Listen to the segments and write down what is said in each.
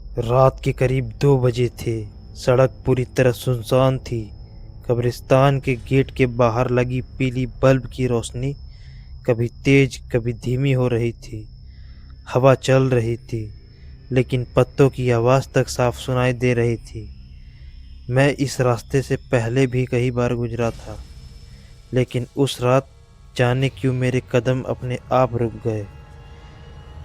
रात के करीब 2 बजे थे। सड़क पूरी तरह सुनसान थी। कब्रिस्तान के गेट के बाहर लगी पीली बल्ब की रोशनी कभी तेज कभी धीमी हो रही थी। हवा चल रही थी, लेकिन पत्तों की आवाज़ तक साफ सुनाई दे रही थी। मैं इस रास्ते से पहले भी कई बार गुजरा था, लेकिन उस रात जाने क्यों मेरे कदम अपने आप रुक गए।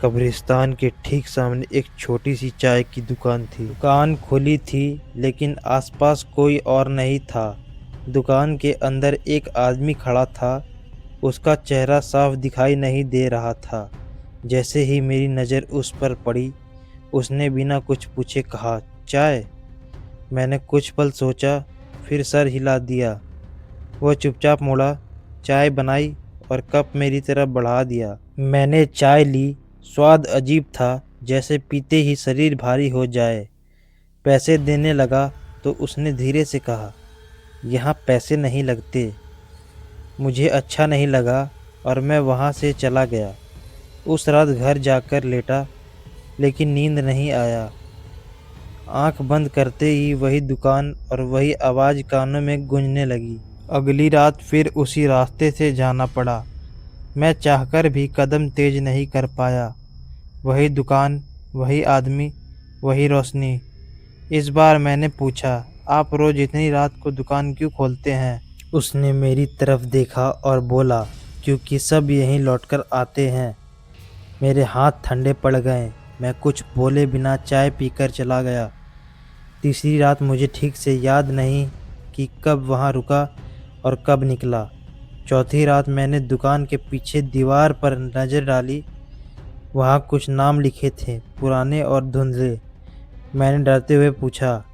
कब्रिस्तान के ठीक सामने एक छोटी सी चाय की दुकान थी। दुकान खुली थी, लेकिन आसपास कोई और नहीं था। दुकान के अंदर एक आदमी खड़ा था। उसका चेहरा साफ दिखाई नहीं दे रहा था। जैसे ही मेरी नज़र उस पर पड़ी, उसने बिना कुछ पूछे कहा, चाय। मैंने कुछ पल सोचा, फिर सर हिला दिया। वो चुपचाप मुड़ा, चाय बनाई और कप मेरी तरफ बढ़ा दिया। मैंने चाय ली। स्वाद अजीब था, जैसे पीते ही शरीर भारी हो जाए। पैसे देने लगा तो उसने धीरे से कहा, यहाँ पैसे नहीं लगते। मुझे अच्छा नहीं लगा और मैं वहाँ से चला गया। उस रात घर जाकर लेटा, लेकिन नींद नहीं आया। आंख बंद करते ही वही दुकान और वही आवाज़ कानों में गूंजने लगी। अगली रात फिर उसी रास्ते से जाना पड़ा। मैं चाहकर भी कदम तेज नहीं कर पाया। वही दुकान, वही आदमी, वही रोशनी। इस बार मैंने पूछा, आप रोज़ इतनी रात को दुकान क्यों खोलते हैं? उसने मेरी तरफ देखा और बोला, क्योंकि सब यहीं लौटकर आते हैं। मेरे हाथ ठंडे पड़ गए। मैं कुछ बोले बिना चाय पीकर चला गया। तीसरी रात मुझे ठीक से याद नहीं कि कब वहाँ रुका और कब निकला। चौथी रात मैंने दुकान के पीछे दीवार पर नज़र डाली। वहाँ कुछ नाम लिखे थे, पुराने और धुंधले। मैंने डरते हुए पूछा,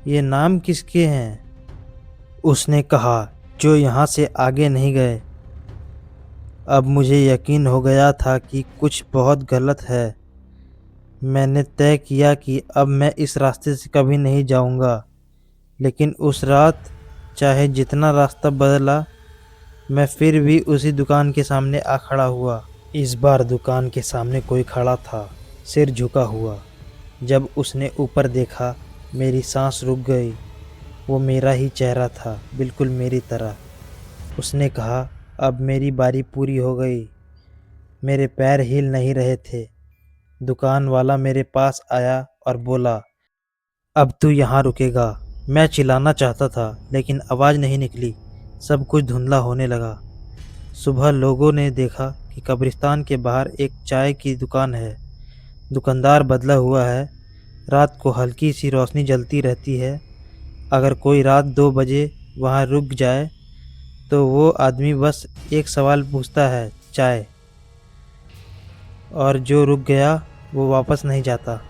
ये नाम किसके हैं? उसने कहा, जो यहाँ से आगे नहीं गए। अब मुझे यकीन हो गया था कि कुछ बहुत गलत है। मैंने तय किया कि अब मैं इस रास्ते से कभी नहीं जाऊंगा। लेकिन उस रात चाहे जितना रास्ता बदला, मैं फिर भी उसी दुकान के सामने आ खड़ा हुआ। इस बार दुकान के सामने कोई खड़ा था, सिर झुका हुआ। जब उसने ऊपर देखा, मेरी सांस रुक गई। वो मेरा ही चेहरा था, बिल्कुल मेरी तरह। उसने कहा, अब मेरी बारी पूरी हो गई। मेरे पैर हिल नहीं रहे थे। दुकान वाला मेरे पास आया और बोला, अब तू यहाँ रुकेगा। मैं चिल्लाना चाहता था, लेकिन आवाज़ नहीं निकली। सब कुछ धुंधला होने लगा। सुबह लोगों ने देखा कि कब्रिस्तान के बाहर एक चाय की दुकान है। दुकानदार बदला हुआ है। रात को हल्की सी रोशनी जलती रहती है। अगर कोई रात 2 बजे वहाँ रुक जाए, तो वो आदमी बस एक सवाल पूछता है, चाय। और जो रुक गया वो वापस नहीं जाता।